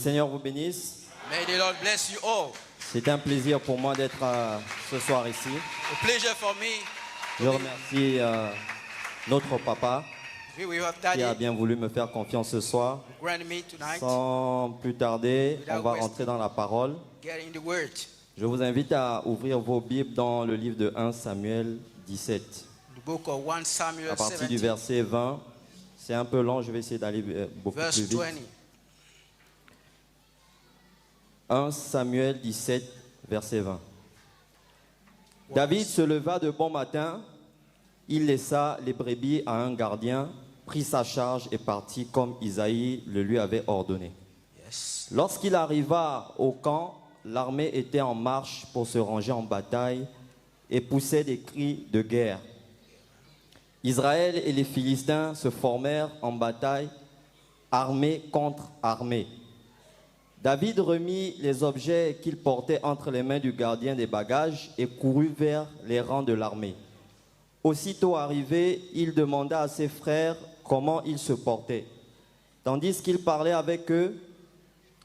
Seigneur vous bénisse. May the Lord bless you all. C'est un plaisir pour moi d'être ce soir ici. A pleasure for me. Je remercie notre papa We have qui a Daddy bien voulu me faire confiance ce soir. grant me tonight. Sans plus tarder, on va rentrer dans la parole. Get in the word. Je vous invite à ouvrir vos Bibles dans le livre de 1 Samuel 17. The book of 1 Samuel À partir du 17, verset 20, c'est un peu long, je vais essayer d'aller beaucoup verse plus vite. 20. 1 Samuel 17, verset 20. David se leva de bon matin, il laissa les brebis à un gardien, prit sa charge et partit comme Isaïe le lui avait ordonné. Yes. Lorsqu'il arriva au camp, l'armée était en marche pour se ranger en bataille et poussait des cris de guerre. Israël et les Philistins se formèrent en bataille, armée contre armée. David remit les objets qu'il portait entre les mains du gardien des bagages et courut vers les rangs de l'armée. Aussitôt arrivé, il demanda à ses frères comment ils se portaient. Tandis qu'il parlait avec eux,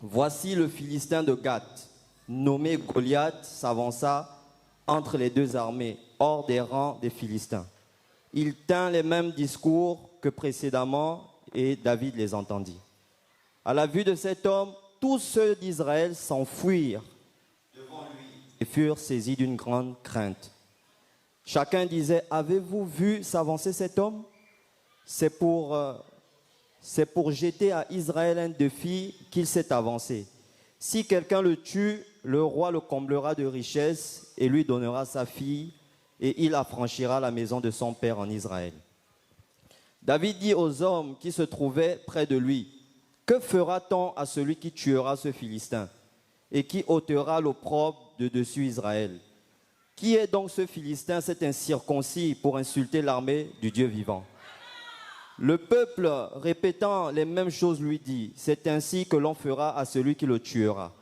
voici le Philistin de Gath, nommé Goliath, s'avança entre les deux armées, hors des rangs des Philistins. Il tint les mêmes discours que précédemment et David les entendit. À la vue de cet homme, tous ceux d'Israël s'enfuirent devant lui et furent saisis d'une grande crainte. Chacun disait, avez-vous vu s'avancer cet homme? C'est pour jeter à Israël un défi qu'il s'est avancé. Si quelqu'un le tue, le roi le comblera de richesses et lui donnera sa fille, et il affranchira la maison de son père en Israël. David dit aux hommes qui se trouvaient près de lui, que fera-t-on à celui qui tuera ce Philistin et qui ôtera l'opprobre de dessus Israël? Qui est donc ce Philistin, cet incirconcis, pour insulter l'armée du Dieu vivant? Le peuple, répétant les mêmes choses, lui dit, c'est ainsi que l'on fera à celui qui le tuera.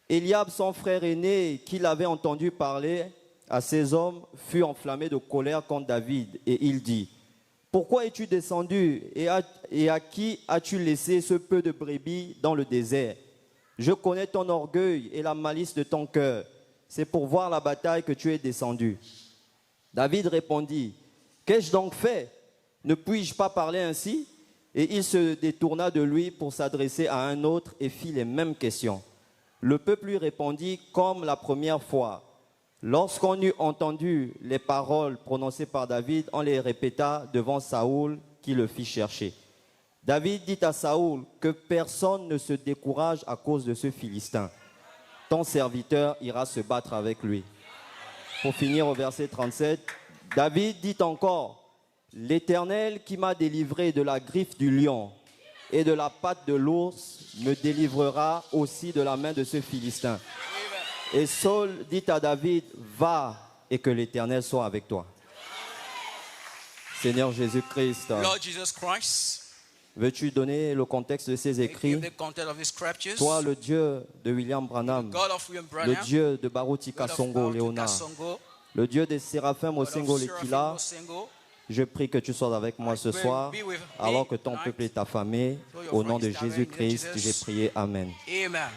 Eliab, son frère aîné, qui l'avait entendu parler à ces hommes, fut enflammé de colère contre David, et il dit, pourquoi es-tu descendu et à qui as-tu laissé ce peu de brebis dans le désert? Je connais ton orgueil et la malice de ton cœur. C'est pour voir la bataille que tu es descendu. David répondit, qu'ai-je donc fait? Ne puis-je pas parler ainsi? Et il se détourna de lui pour s'adresser à un autre et fit les mêmes questions. Le peuple lui répondit comme la première fois. Lorsqu'on eut entendu les paroles prononcées par David, on les répéta devant Saoul qui le fit chercher. David dit à Saoul que personne ne se décourage à cause de ce Philistin. Ton serviteur ira se battre avec lui. Pour finir au verset 37, David dit encore, l'Éternel qui m'a délivré de la griffe du lion et de la patte de l'ours me délivrera aussi de la main de ce Philistin. Et Saul dit à David, va et que l'Éternel soit avec toi. Seigneur Jésus-Christ, Lord Jesus Christ, veux-tu donner le contexte de ces écrits? give the content of the scriptures. Toi, le Dieu de William Branham, God of William le Branham, Dieu de Baruti God of Kasongo Baruti Léonard, Kasongo, le Dieu des Séraphins God Mosengo of Seraphim Lekila, Mosengo, je prie que tu sois avec moi ce soir, be with me alors que ton tonight. peuple est affamé. So your Au nom friends de gather in Jésus-Christ, Jesus. j'ai prié. Amen. Amen.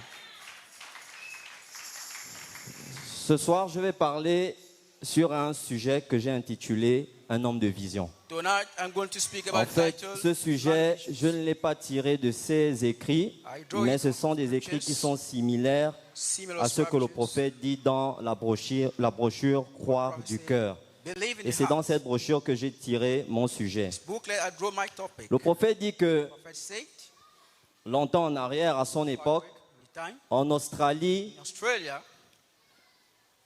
Ce soir, je vais parler sur un sujet que j'ai intitulé « Un homme de vision ». Tonight, I'm going to speak about En fait, title, ce sujet, je ne l'ai pas tiré de ces écrits, I draw mais it ce from sont des écrits qui sont similaires similar à ce que le scriptures. prophète dit dans la brochure « Croire du cœur ». Believe in Et the c'est dans heart. cette brochure que j'ai tiré mon sujet. This booklet, I draw my topic. Le prophète dit que Prophet said, longtemps en arrière, à son époque, the time, en Australie, in Australia,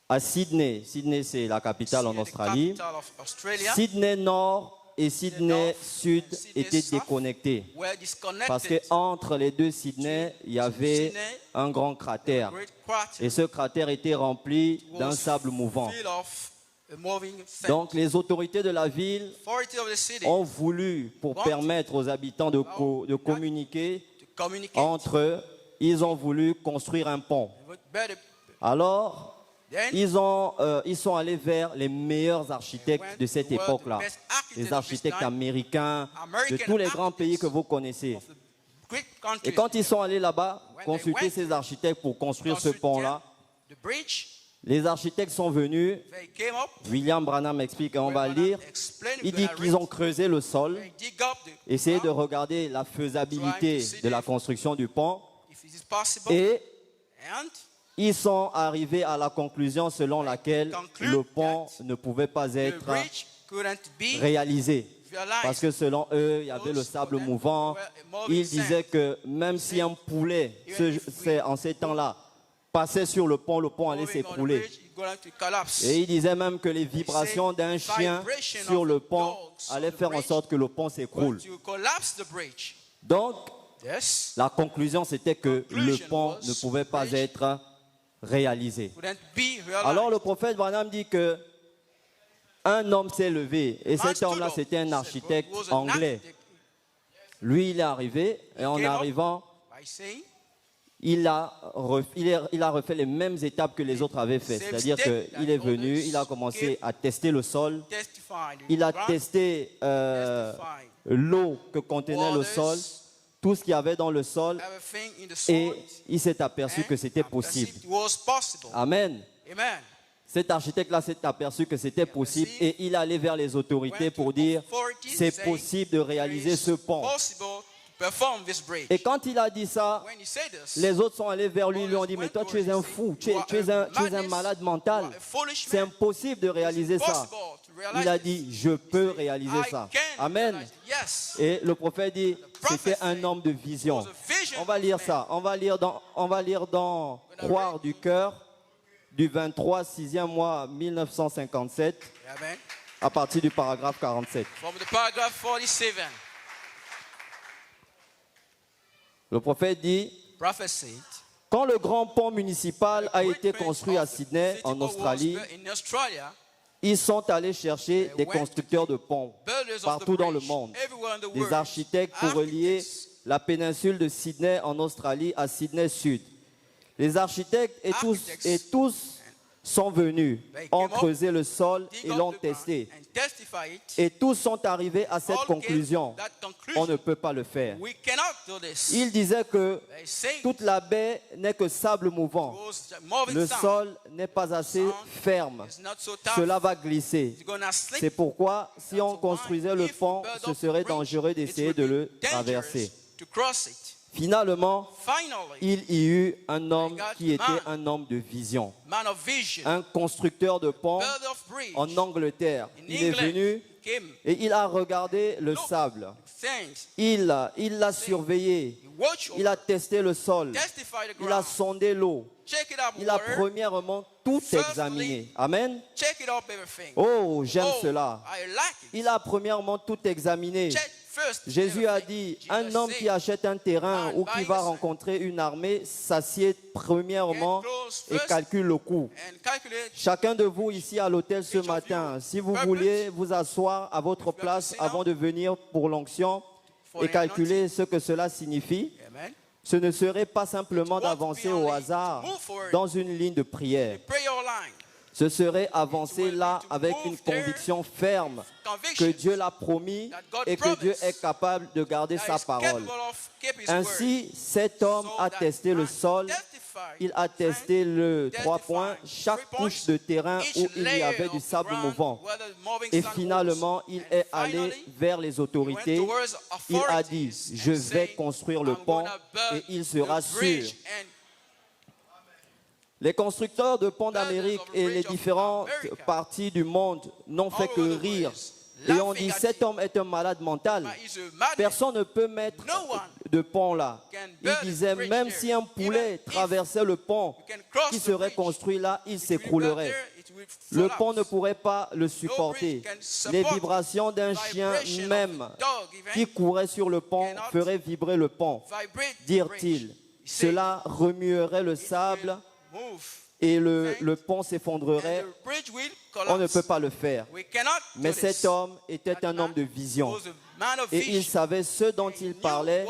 à Sydney, Sydney c'est la capitale en the Australie, capital of Australia, Sydney Nord et Sydney North Sud and Sydney étaient South déconnectés. were disconnected. Parce qu'entre les deux Sydney, il y avait Sydney, un grand cratère. great crater Et ce cratère était rempli was d'un sable mouvant. full of a moving sand. Donc les autorités de la ville Authority of the city ont voulu, pour permettre aux habitants de communiquer to communicate. entre eux, ils ont voulu construire un pont. Better- Alors, Then, ils sont allés vers les meilleurs architectes de cette époque-là. Les architectes américains, de tous les grands pays que vous connaissez. Greek Et countries. quand ils sont allés là-bas, When they consulter went ces architectes pour construire ce construct pont-là, the bridge, les architectes sont venus. they came up. William Branham explique, et on va lire. Explain, Il dit qu'ils ont creusé le sol, they dig up the essayé de ground, regarder la faisabilité de la construction du pont, if it is possible, et and ils sont arrivés à la conclusion selon laquelle le pont ne pouvait pas the être bridge couldn't be réalisé. Parce realized. que selon eux, il y avait le sable mouvant. Ils disaient que même si un poulet, en ces temps-là, passait sur le pont allait Moving on the s'écrouler. bridge, it's going to collapse. Et il disait même que les vibrations d'un chien sur le pont allaient faire en sorte que le pont s'écroule. To collapse the bridge. Donc, Yes. la conclusion, c'était que le pont ne pouvait pas être réalisé. Couldn't be realized. Alors le prophète Branham dit que un homme s'est levé, et Man cet homme-là, stood up. c'était un architecte Was an anglais. architect Lui, il est arrivé, et en came up. arrivant, by saying, il a refait les mêmes étapes que les autres avaient fait. Same C'est-à-dire step qu'il est venu, il a commencé à tester le sol, testifying. il a Grant testé testifying. l'eau que contenait le sol, tout ce qu'il y avait dans le sol, Everything in the et soil. il s'est aperçu que c'était And possible. it was possible. Amen. Amen. Cet architecte-là s'est aperçu que c'était possible et il est allé vers les autorités pour dire c'est possible de réaliser ce pont. Possible to perform this bridge. Et quand il a dit ça, When he said this, les autres sont allés vers lui et lui ont dit mais toi tu es un fou, tu es un malade mental. C'est impossible de réaliser ça. Il a dit je peux réaliser ça. Amen. Yes. Et le prophète dit c'était un homme de vision. On va lire ça. On va lire dans Croire du cœur du 23 6e mois 1957 Amen. à partir du paragraphe 47. From the paragraph 47, Le prophète dit prophet said, quand le grand pont municipal a great été prince construit à of Sydney city en was Australie, built in Australia, ils sont allés chercher des constructeurs de ponts builders of the partout dans le bridge, monde, everywhere in the des world, architectes pour relier architects, la péninsule de Sydney en Australie à Sydney Sud. Les architectes et tous sont venus, ont creusé le sol dig et up l'ont the ground testé. and testify it. Et tous sont arrivés à cette All came conclusion. to that conclusion. On ne peut pas le faire. We cannot do this. Il disait que They say toute la baie n'est que sable mouvant. it was a moving Le sound. sol n'est pas assez ferme. It's not so tough. Cela va glisser. It's gonna slip. C'est pourquoi, si on construisait le pont, ce serait dangereux d'essayer de le traverser. To cross it. Finalement, Finally, il y eut un homme qui était un homme de vision, man of vision, un constructeur de pont builder of bridge, en Angleterre. in Il est England, venu came, et il a regardé le sable. thanks, Il l'a surveillé. he watched Il a over, testé le sol. testify the Il a ground, sondé l'eau. check it up Il a water, premièrement tout examiné. Amen. check it up everything. Oh, j'aime Oh, cela. I like it. Il a premièrement tout examiné. Check first Jésus a everything. dit, Jesus un homme said, qui achète un terrain ou qui va rencontrer une armée s'assied premièrement et calcule le coût. and calculate Chacun de vous ici à l'hôtel ce matin, si vous vouliez vous asseoir à votre place avant de venir pour l'onction et calculer ce que cela signifie, Amen. ce ne serait pas simplement d'avancer au hasard dans une ligne de prière. Prayer line. Ce serait avancer là avec une conviction ferme que Dieu l'a promis et que Dieu est capable de garder sa parole. Ainsi, cet homme a testé le sol, il a testé le 3 points, chaque couche de terrain où il y avait du sable mouvant. Et finalement, il est allé vers les autorités. Il a dit, je vais construire le pont et il sera sûr. Les constructeurs de ponts d'Amérique et les différentes parties du monde n'ont fait que rire. Et on dit, cet homme est un malade mental. Personne ne peut mettre de pont là. Il disait, même si un poulet traversait le pont qui serait construit là, il s'écroulerait. Le pont ne pourrait pas le supporter. Les vibrations d'un chien même qui courait sur le pont feraient vibrer le pont, dirent-ils. Cela remuerait le sable et le pont s'effondrerait. On ne peut pas le faire. Mais cet homme était un homme de vision. Et il savait ce dont il parlait,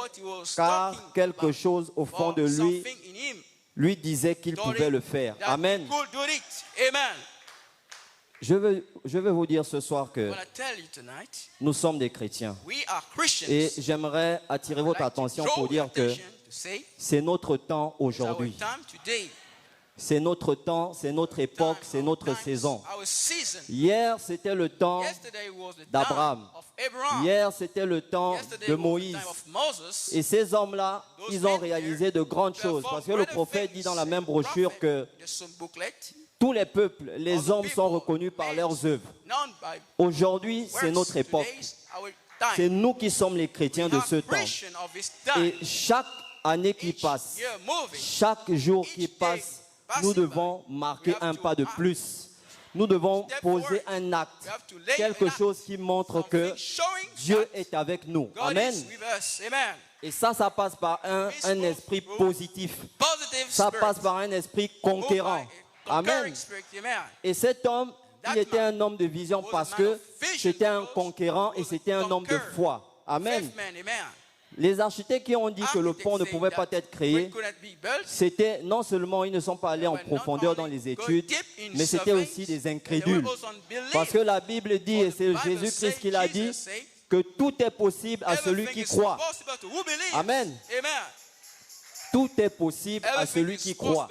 car quelque chose au fond de lui disait qu'il pouvait le faire. Amen. Je veux vous dire ce soir I que want to tell you tonight, nous sommes des chrétiens. we are Christians. Et j'aimerais attirer votre attention pour dire que c'est notre temps aujourd'hui. C'est notre temps, c'est notre époque, c'est notre saison. Hier, c'était le temps d'Abraham. Hier, c'était le temps de Moïse. Et ces hommes-là, ils ont réalisé de grandes choses. Parce que le prophète dit dans la même brochure que tous les peuples, les hommes sont reconnus par leurs œuvres. Aujourd'hui, c'est notre époque. C'est nous qui sommes les chrétiens de ce temps. Et chaque année qui passe, chaque jour qui passe, nous devons marquer un pas de plus. Nous devons poser un acte, quelque chose qui montre que Dieu est avec nous. Amen. Et ça passe par un esprit positif. Ça passe par un esprit conquérant. Amen. Et cet homme, il était un homme de vision parce que c'était un conquérant et c'était un homme de foi. Amen. Les architectes qui ont dit que le pont ne pouvait pas être créé, c'était non seulement ils ne sont pas allés en profondeur dans les études, mais c'était aussi des incrédules. Parce que la Bible dit, et c'est Jésus-Christ qui l'a dit, que tout est possible à celui qui croit. Amen. Tout est possible à celui qui croit.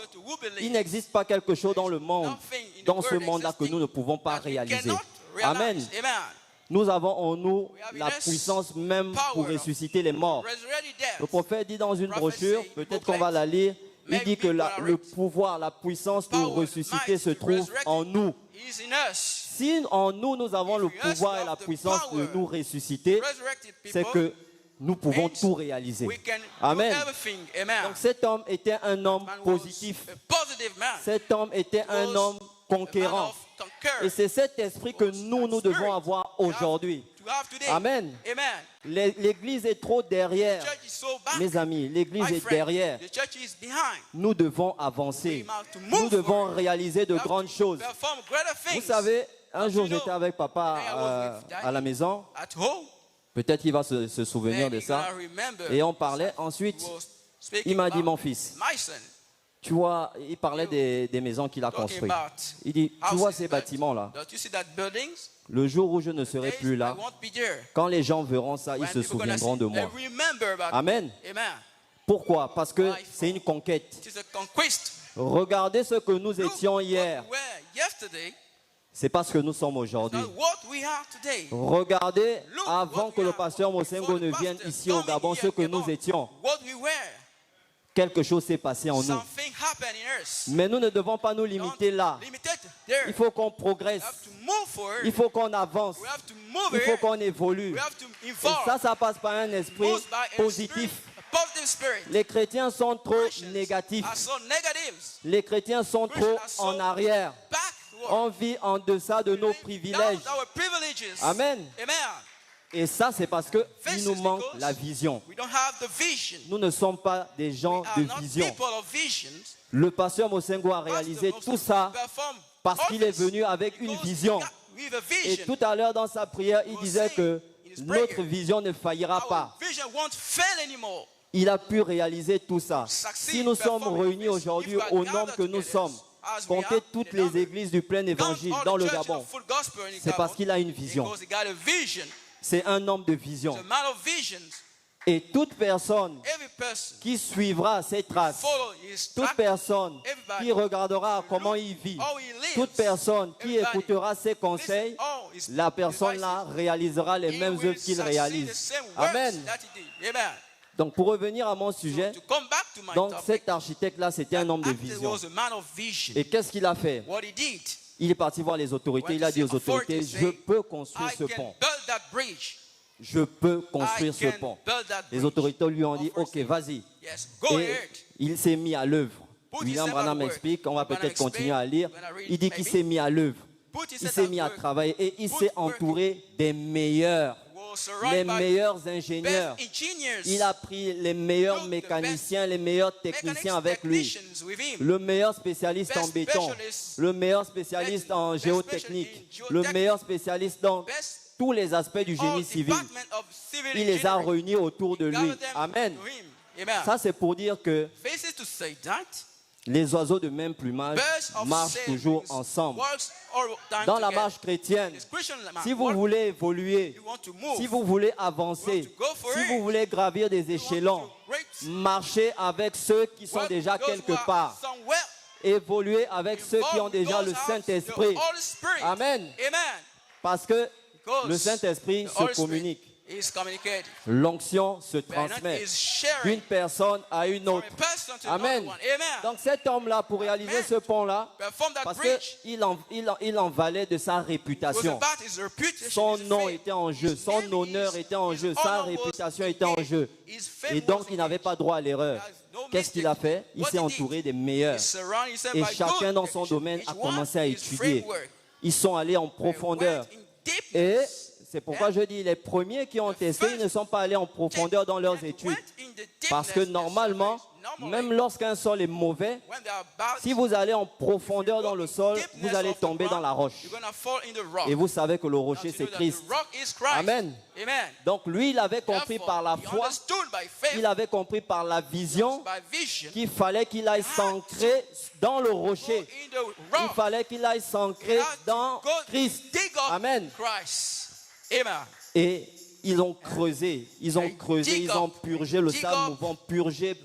Il n'existe pas quelque chose dans le monde, dans ce monde-là, que nous ne pouvons pas réaliser. Amen. Nous avons en nous la puissance même pour ressusciter les morts. Le prophète dit dans une brochure, peut-être qu'on va la lire, il dit que le pouvoir, la puissance pour ressusciter se trouve en nous. Si en nous, nous avons le pouvoir et la puissance de nous ressusciter, c'est que nous pouvons tout réaliser. Amen. Donc cet homme était un homme positif. Cet homme était un homme conquérant. Et c'est cet esprit que nous devons avoir aujourd'hui. Amen. L'église est trop derrière. Mes amis, l'église est derrière. Nous devons avancer. Nous devons réaliser de grandes choses. Vous savez, un jour j'étais avec papa à la maison. Peut-être qu'il va se souvenir de ça. Et on parlait. Ensuite, il m'a dit, mon fils, tu vois, il parlait des maisons qu'il a construites. Il dit, tu vois ces bâtiments-là, le jour où je ne serai plus là, quand les gens verront ça, ils se souviendront de moi. Amen. Pourquoi? Parce que c'est une conquête. Regardez ce que nous étions hier. C'est parce que nous sommes aujourd'hui. Regardez, avant que le pasteur Mosengo ne vienne ici au Gabon, ce que nous étions. Quelque chose s'est passé en nous. Mais nous ne devons pas nous limiter là. Il faut qu'on progresse. Il faut qu'on avance. Il faut qu'on évolue. Et ça passe par un esprit positif. Les chrétiens sont trop négatifs. Les chrétiens sont trop en arrière. On vit en deçà de nos privilèges. Amen. Et ça, c'est parce qu'il nous manque la vision. Nous ne sommes pas des gens de vision. Le pasteur Mosengo a réalisé tout ça parce qu'il est venu avec une vision. Et tout à l'heure dans sa prière, il disait que notre vision ne faillira pas. Il a pu réaliser tout ça. Si nous sommes réunis aujourd'hui au nombre que nous sommes, comptez toutes les églises du plein évangile dans le Gabon, c'est parce qu'il a une vision. C'est un homme de vision. Et toute personne qui suivra ses traces, toute personne qui regardera comment il vit, toute personne qui écoutera ses conseils, la personne-là réalisera les mêmes œuvres qu'il réalise. Amen. Donc pour revenir à mon sujet, donc cet architecte-là, c'était un homme de vision. Et qu'est-ce qu'il a fait? Il est parti voir les autorités. Il a dit aux autorités, je peux construire ce pont. Je peux construire ce pont. Les autorités lui ont dit, ok, vas-y. Et il s'est mis à l'œuvre. William Branham explique, on va peut-être continuer à lire. Il dit qu'il s'est mis à l'œuvre. Il s'est mis à travailler et il s'est entouré des meilleurs. Les meilleurs ingénieurs. Il a pris les meilleurs mécaniciens, les meilleurs techniciens avec lui. Le meilleur spécialiste en béton, le meilleur spécialiste en géotechnique, le meilleur spécialiste dans tous les aspects du génie civil. Il les a réunis autour de lui. Amen. Ça, c'est pour dire que Les oiseaux de même plumage Birds of marchent same toujours wings ensemble. works all time Dans la together. marche chrétienne, This Christian man, si vous what voulez évoluer, you want to move, si vous voulez avancer, you want to go for si it, vous voulez gravir des you want échelons, to reach, marchez avec ceux qui sont work déjà with those quelque who are part. somewhere, Évoluez avec ceux qui ont involved with déjà those le who have Saint-Esprit. the Holy Spirit. Amen. Amen. Parce que Because le Saint-Esprit the se Holy Spirit communique. is communicated. L'onction se The anointing transmet is sharing d'une personne à une from autre. a person to Amen. another one. Amen. Donc cet homme-là, pour réaliser ce pont-là, Perform that parce bridge. qu'il en valait de sa It was réputation. about his reputation, Son his nom fame. était en jeu, His son name, honneur his- était en his jeu, sa honor was réputation était en engaged. jeu. His fame Et donc was il n'avait engaged. pas droit à l'erreur. There is no Qu'est-ce qu'il a mistake. fait? Il What s'est he entouré did? des meilleurs. He surrounded himself Et by chacun good dans son reputation. domaine Each a one commencé à his étudier. framework. Ils sont allés en They profondeur. went in Et deepness. c'est pourquoi je dis, les premiers qui ont testé, ils ne sont pas allés en profondeur dans leurs They études. went in the Parce que deepness normalement, and même lorsqu'un sol est mauvais, when they are about si vous allez en profondeur dans le sol, deepness vous allez of the tomber dans la ground, roche. you're gonna fall in the rock. Et vous savez que le Now, rocher, to c'est know that Christ. the rock is Christ. Amen. Amen. Donc lui, il avait compris Therefore, par la he foi, understood by faith, il avait compris par la vision by vision, qu'il fallait qu'il aille s'ancrer dans le go rocher. in the Il rock. fallait qu'il aille s'ancrer He had to dans go Christ. dig up Amen. Christ. Amen. Et ils ont creusé, ils ont creusé, ils ont purgé le sable mouvant, purgé,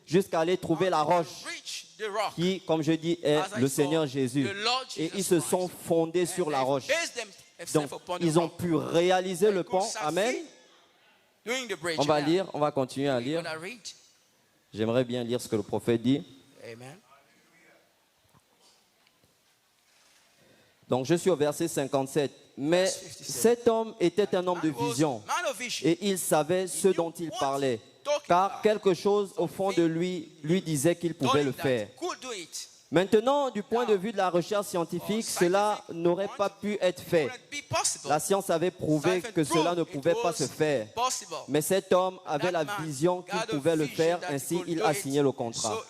jusqu'à aller trouver la roche Reach the rock. qui, comme je dis, est As I le saw, Seigneur Jésus. the Lord Et Jesus ils se Christ. sont fondés sur And la they roche. based themselves Donc, upon the ils ont rock. pu réaliser le They could pont. Amen. succeed doing the bridge. On va Amen. lire, on va continuer à We're lire. gonna read. J'aimerais bien lire ce que le prophète dit. Amen. Donc, je suis au verset 57. Mais cet homme était un homme de Man was vision man of vision. et il savait ce dont il parlait. Car quelque chose au fond de lui disait qu'il pouvait le Knowing that faire. he could do it. Maintenant, du point de vue de la recherche scientifique, cela n'aurait pas pu être fait. Wouldn't be possible. La science avait prouvé Science que cela ne proved it pouvait pas was se faire. possible. Mais cet homme avait la That man vision qu'il got a pouvait le vision faire, that he ainsi could il do a it. signé le contrat. So,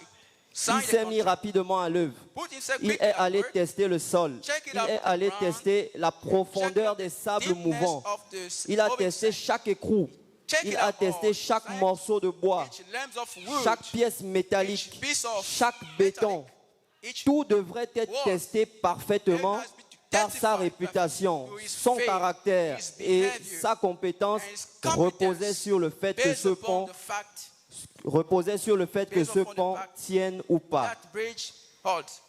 Il signed the s'est mis contract. rapidement à l'œuvre. Put himself Il quickly est at allé work. tester le sol. Check it Il out est on the allé ground. tester la profondeur des sables Deepness mouvants. of the Il a moving testé sand. chaque écrou. Check Il it a out testé all chaque sides, morceau de bois, each length of wood, chaque pièce métallique, each piece of chaque béton. each Tout devrait être wall. testé parfaitement Everything has been car sa testified réputation, to his son faith, caractère his et behavior, sa compétence and his competence reposaient sur le fait que based ce upon pont the fact que ce upon the pont fact tienne ou pas. that bridge holds.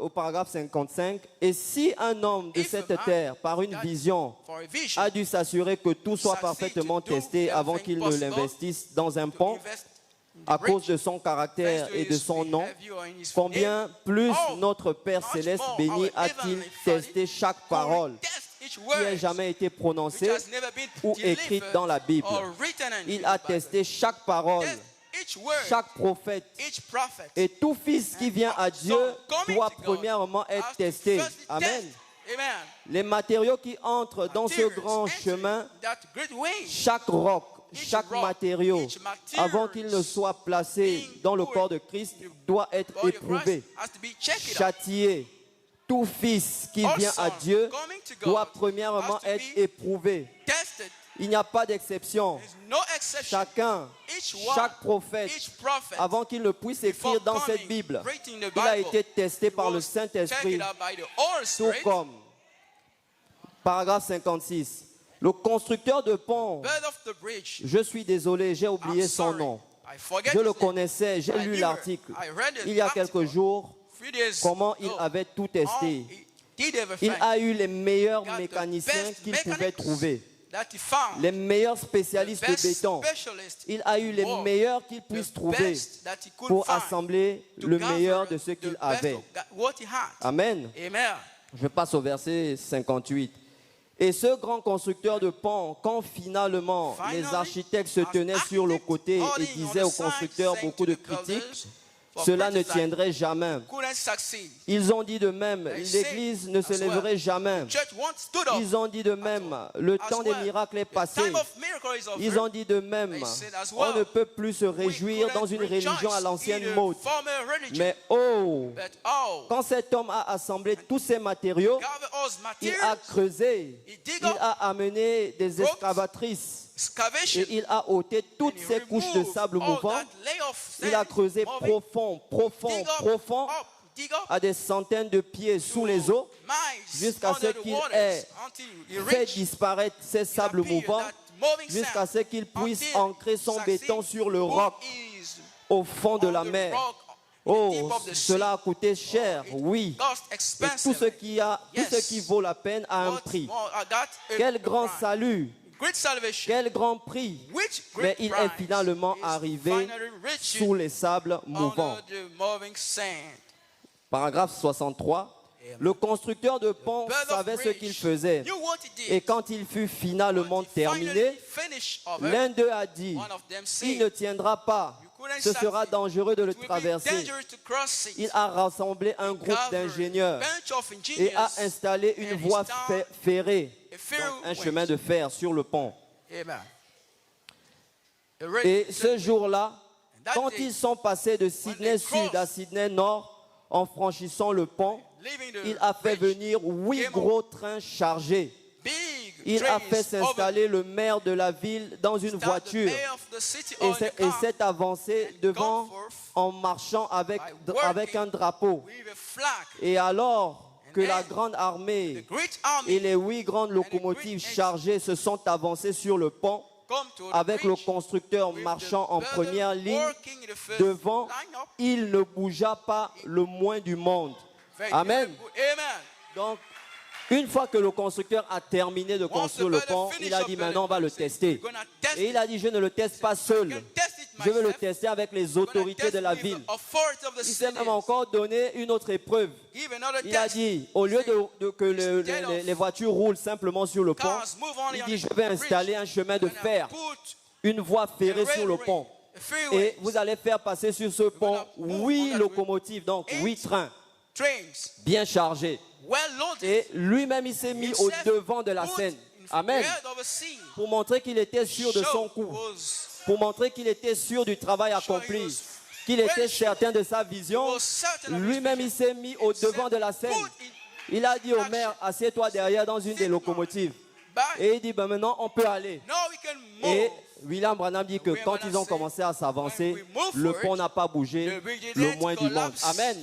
Au paragraphe 55, et si un homme de If cette a man terre, par une that vision, For a vision, a dû s'assurer que tout soit succeed parfaitement to do testé avant everything qu'il ne possible l'investisse dans un to pont, invest in the à bridge, cause de son caractère thanks to et de his son nom, behavior and his combien name, plus oh, notre Père much céleste more béni our a-t-il heavenly testé chaque who parole will test each qui word ait jamais été which prononcée has never been ou delivered écrite dans la Bible. or written in Il the a Bible. testé chaque parole, Test each word, chaque prophète. each prophet. Et tout fils qui vient à Dieu doit premièrement être has to testé. firstly Amen. test. Amen. Les matériaux qui entrent dans ce Materials grand entering chemin, that great way. chaque roc, Each chaque rock, matériau, each material avant qu'il ne soit placé being dans le put corps de Christ, doit être Body of éprouvé, Christ has to be checked out. châtié. Tout fils qui All vient à son Dieu coming to God doit premièrement has to être be éprouvé. Tested. Il n'y a pas d'exception. There's no exception. Chacun, Each one, chaque prophète, each prophet, avant qu'il ne puisse écrire dans coming, cette Bible, written in the il a Bible, été testé par le was Saint-Esprit, checked out by the Holy tout Spirit. comme, paragraphe 56, le constructeur de pont, Bird of the bridge. je suis désolé, j'ai oublié I'm son sorry. nom. I forget Je his le name. connaissais, j'ai I lu knew l'article. it. I read Il y a quelques article. jours, 3 days comment il ago. avait tout How testé. he did everything. Il a eu les meilleurs Got the mécaniciens best qu'il pouvait mechanics trouver, that he found. les meilleurs spécialistes de Best béton. specialist Il a eu les work. meilleurs qu'il The puisse trouver best that he could pour find assembler to le gather meilleur de ce the qu'il best avait. of what he had. Amen. Amen. Je passe au verset 58. Et ce grand constructeur de pont, quand finalement les Finally, architectes se as tenaient sur le côté et architects disaient holding on aux the side, constructeurs saying beaucoup to de the critiques, builders, for cela ne criticism, tiendrait jamais. couldn't succeed. Ils ont dit de même, They l'Église say ne se as well, lèverait jamais. Church once stood up. Ils ont dit de même, le As temps des well. miracles est The passé. time of miracle is over. Ils ont dit de même, They said as on well, ne peut plus se We réjouir couldn't dans une rejoice religion à in l'ancienne the mode. former religion. Mais oh, But oh, quand cet homme a assemblé tous ces matériaux, gather us il a materials. creusé, He dig il up, a amené des ropes, excavatrices excavation. Et il a ôté toutes And he ces couches de removed sable all mouvant. that layer of Il a sand creusé moving. profond, profond, Dig up, profond, up, dig up à des centaines de pieds sous les eaux, miles jusqu'à ce under the qu'il waters ait until he fait reached disparaître ces sables appeared mouvants, that moving jusqu'à sand ce qu'il puisse until ancrer son succeed béton sur le who roc is au fond de on la the mer. rock, in the Oh, deep of the cela a sea. coûté cher, It oui. cost Et expensive. tout ce qui vaut la peine a un What prix. more? I got a Quel grand price. salut, Great salvation. quel grand prix. Which Mais great il price est finalement is arrivé finally reached sous les sables mouvants. under the moving sand. Paragraphe 63. Le constructeur de pont Bird of savait ce qu'il bridge faisait. knew what he did. Et quand il fut finalement When he finally terminé, finished of it, l'un d'eux a dit, one of them il said, ne tiendra pas. Ce sera dangereux de le "It will be traverser. dangerous to cross it." Il a rassemblé un groupe Gathered d'ingénieurs bunch of et engineers a installé une and voie installed ferrée, a ferry donc un way. chemin de fer sur le pont. Amen. Et ce jour-là, that quand day, ils sont passés de Sydney crossed, Sud à Sydney Nord, en franchissant le pont, leaving the il a fait bridge, venir 8 came gros trains chargés. big Il a trains fait s'installer le maire de la ville dans une over the voiture mayor of the city et on the car s'est avancé and devant gone forth en marchant avec working un drapeau. with a flag. Et alors que And la then grande The armée great et army les 8 grandes locomotives great chargées se sont avancées sur le pont, come to the avec le bridge constructeur with marchant the en burden première ligne working in the first devant, line-up. il ne bougea pas le moins du monde. Very Amen. good. Amen. Donc, une fois que le constructeur a terminé de Once the construire le burden pont, finished il a up dit building, maintenant on va le he said, tester. "We're gonna test Et il a dit je ne le teste pas I seul, can test it je veux le myself. tester avec les We're gonna autorités test de la with the ville. authority of the Il s'est city. même encore donné une autre épreuve. Give another Il a test. dit, au lieu que Instead of les voitures roulent simplement sur le pont, Cars move only il on dit, the je vais bridge. installer un chemin de We're gonna fer, put une voie ferrée a sur le railway, pont. a freeway, Et vous allez faire passer sur ce pont move on 8 that locomotives, donc 8 trains, trains, bien chargés. well loaded. Et lui-même, il s'est mis au Himself devant de la put scène. in Amen. head of a sea. Pour montrer qu'il était sûr de son Show coup. was- Pour montrer qu'il était sûr du travail accompli. Qu'il était certain de sa vision. was certain of his Lui-même, il s'est mis au Himself devant de la scène. put in Il a dit au action. maire, assieds-toi derrière dans une des locomotives. back. Et il dit, ben maintenant, on peut aller. Now we can move. Et William Branham dit que William quand Branham ils ont said, commencé à s'avancer, when we move le forward, pont n'a pas bougé the bridge le didn't moins du monde. collapse. Amen.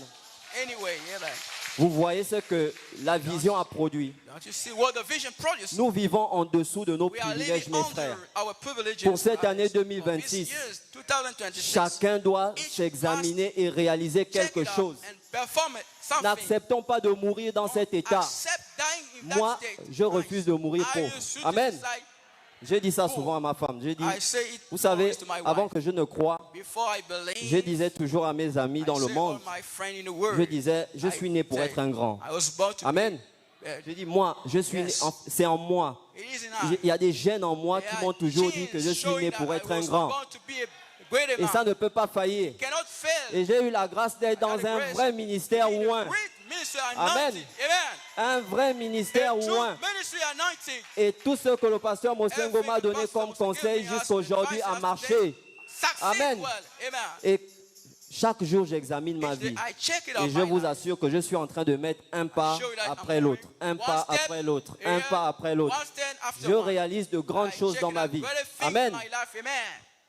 Anyway, amen. Vous voyez ce que la vision a produit. Don't you see what the vision produces? Nous vivons en dessous de nos We are privilèges, living mes under frères. our privileges. Pour cette and année for this 2026, year, 2026. Chacun doit Each s'examiner et réaliser Check quelque it out chose. and perform it, something. N'acceptons pas de mourir dans cet état. Accept dying in that Moi, state. je refuse de mourir I pauvre. refuse to Amen. decide. Je dis ça souvent à ma femme. Je dis, I say it vous savez, always to my avant wife. que je ne croie, Before I believe, je disais toujours à mes amis dans I le say monde, all my friends in the world, je disais, je I suis né pour say, être un grand. I was born to Amen. be, Je dis, moi, je suis né, Yes. c'est en moi. it is in Il y a des gènes en moi There qui are m'ont toujours genes dit que je suis showing né that pour I être un was grand. born to be a great Et man. ça ne peut pas faillir. Cannot fail. Et j'ai eu la grâce d'être I got dans the un grace vrai to ministère be in a loin. great ministry Amen. anointing. Amen. Un vrai ministère A true loin. ministry anointing. Et tout ce que le pasteur Mosengo m'a donné comme conseil jusqu'à aujourd'hui a marché. Succeed Amen. well. Amen. Et chaque jour, j'examine ma Each day vie. I check it out Et je my vous life. assure que je suis en train de mettre un pas show you that après I'm l'autre, going un pas one step après l'autre, un here, pas après l'autre. one step after Je one. réalise de grandes I choses check dans it ma out vie. great things in Amen. my life. Amen.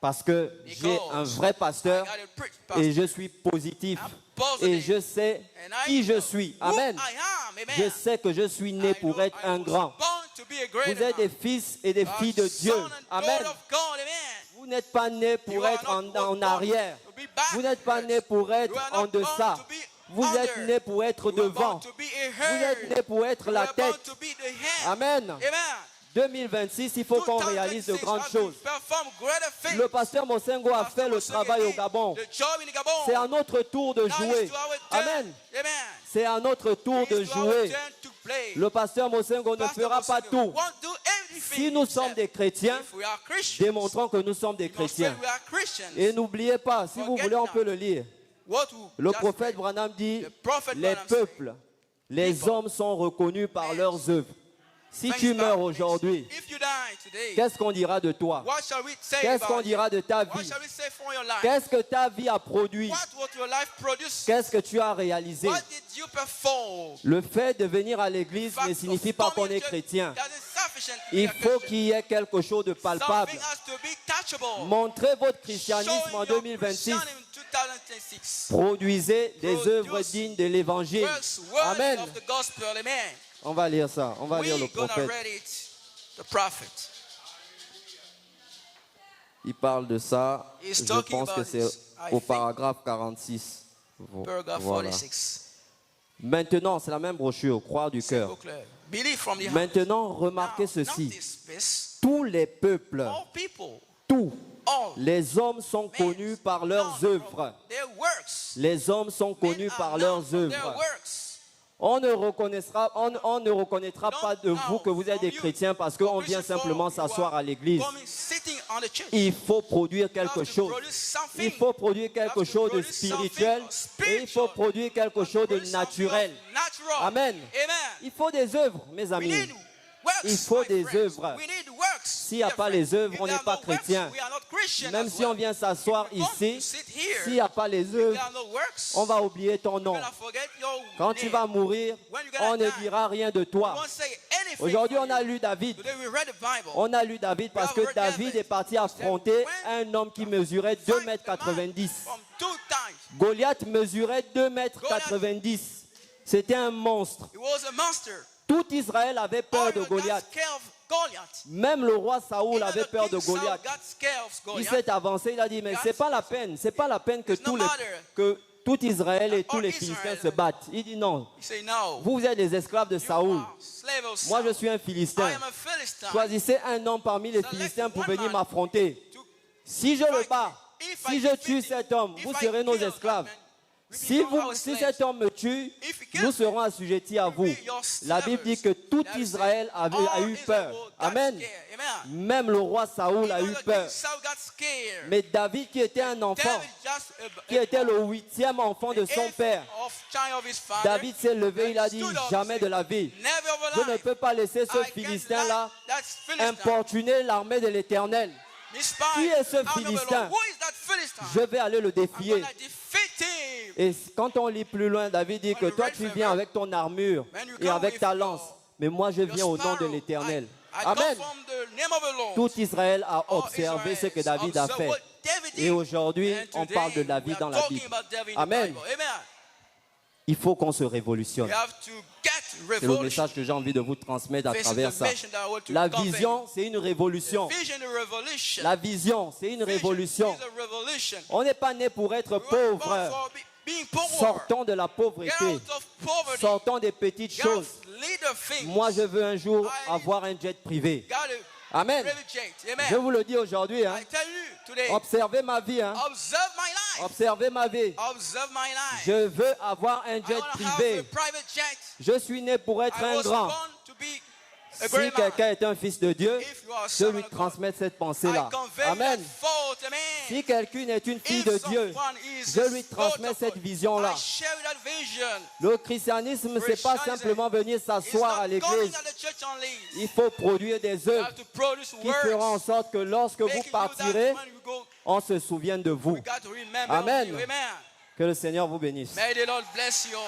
Parce que j'ai un vrai pasteur I got a preach pastor. et je suis positif. I'm positive. Et je sais And I qui je know suis. who Amen. I am. Amen. Je sais que je suis né I pour know être I un was grand. born to be a great Vous êtes des man. fils et des A filles de Dieu. son and Amen. daughter of God. Amen. Vous n'êtes pas né You pour are être not en born arrière. to be backwards. Vous n'êtes pas né pour être You are en not born deçà. to be Vous under. êtes né pour être You are devant. born to be a Vous head. êtes né pour être You la are born tête. to be the head. Amen. Amen. 2026, il faut qu'on réalise de 2026, grandes as we choses. perform greater things. Le pasteur Mosengo a fait le travail au Gabon. The job in the Gabon. C'est à notre tour de Now jouer. it's to our turn. Amen. Amen. C'est à notre tour de It's to our jouer. turn to play. Le pasteur Mosengo ne Pastor fera pas Mosengo tout. won't do everything Si nous sommes himself. des chrétiens, If we are Christians, démontrons que nous sommes des we must say chrétiens. we are Christians. Et n'oubliez pas, si vous Forget voulez, on not. peut le lire. What we Le just prophète read. Branham dit, The prophet les Branham peuples, les people, hommes sont reconnus par men, leurs œuvres. Si things tu about meurs things. aujourd'hui, If you die today, qu'est-ce qu'on dira de toi? what shall we say Qu'est-ce qu'on about dira you? de ta What vie? shall we say for your life? Qu'est-ce que ta vie a produit? What would your life produce? Qu'est-ce que tu as réalisé? What did you perform? Le fait de venir à l'église Fact ne of signifie pas qu'on coming est to church chrétien. doesn't sufficient to be Il a faut Christian. qu'il y ait quelque chose de palpable. Something has to be touchable. Montrez votre christianisme Showing en your 2026. Christianity in 2026. Produisez des Produce œuvres dignes de l'évangile. Words Amen. of the gospel. Amen. On va lire ça. On va lire le We're gonna prophète. read it. The prophet. Il parle de ça. He's Je talking pense que about c'est this, I au think. paragraphe 46. Paragraph Voilà. 46. Maintenant, c'est la même brochure, croire du cœur. Booklet. Believe from the heart. Maintenant, remarquez Now, ceci. notice this. Tous les peuples, All people, tous all les hommes sont connus par leurs œuvres. their works. Les hommes sont connus Men are par known leurs from their œuvres. works. On ne reconnaîtra pas de vous que vous êtes des chrétiens parce qu'on vient simplement s'asseoir à l'église. Il faut produire quelque chose. Il faut produire quelque chose de spirituel et il faut produire quelque chose de naturel. Amen. Il faut des œuvres, mes amis. Il faut des œuvres. S'il n'y a pas les œuvres, on n'est pas chrétien. Même si on vient s'asseoir ici, s'il n'y a pas les œuvres, on va oublier ton nom. Quand tu vas mourir, on ne dira rien de toi. Aujourd'hui, on a lu David. On a lu David parce que David est parti affronter un homme qui mesurait 2,90 m. Goliath mesurait 2,90 m. C'était un monstre. Tout Israël avait peur de Goliath. Même le roi Saoul avait peur de Goliath. Il s'est avancé, il a dit, mais c'est pas la peine que tout Israël et tous les Philistins se battent. Il dit non, vous êtes les esclaves de Saoul. Moi je suis un Philistin. Choisissez un homme parmi les Philistins pour venir m'affronter. Si je le bats, si je tue cet homme, vous serez nos esclaves. Si cet homme me tue, nous serons assujettis à vous. La Bible dit que tout Israël a eu peur. Amen. Même le roi Saoul a eu peur. Mais David, qui était un enfant, qui était le 8e enfant de son père, David s'est levé, il a dit, jamais de la vie. Je ne peux pas laisser ce Philistin-là importuner l'armée de l'Éternel. Qui est ce Philistin? Je vais aller le défier. Et quand on lit plus loin, David dit que toi tu viens avec ton armure et avec ta lance, mais moi je viens au nom de l'Éternel. Amen. Tout Israël a observé ce que David a fait. Et aujourd'hui, on parle de David dans la Bible. Amen. Il faut qu'on se révolutionne. C'est le message que j'ai envie de vous transmettre à travers ça. La vision, c'est une révolution. La vision, c'est une révolution. On n'est pas né pour être pauvre. Sortons de la pauvreté. Sortons des petites choses. Moi, je veux un jour avoir un jet privé. Amen. Je vous le dis aujourd'hui. Hein. Observez ma vie. Hein. Observez ma vie. Je veux avoir un jet privé. Je suis né pour être un grand. Si quelqu'un est un fils de Dieu, je lui transmets cette pensée-là. Amen. Si quelqu'un est une fille de Dieu, je lui transmets cette vision-là. Le christianisme, ce n'est pas simplement venir s'asseoir à l'église. Il faut produire des œuvres qui feront en sorte que lorsque vous partirez, on se souvienne de vous. Amen. Que le Seigneur vous bénisse. May the Lord bless you all.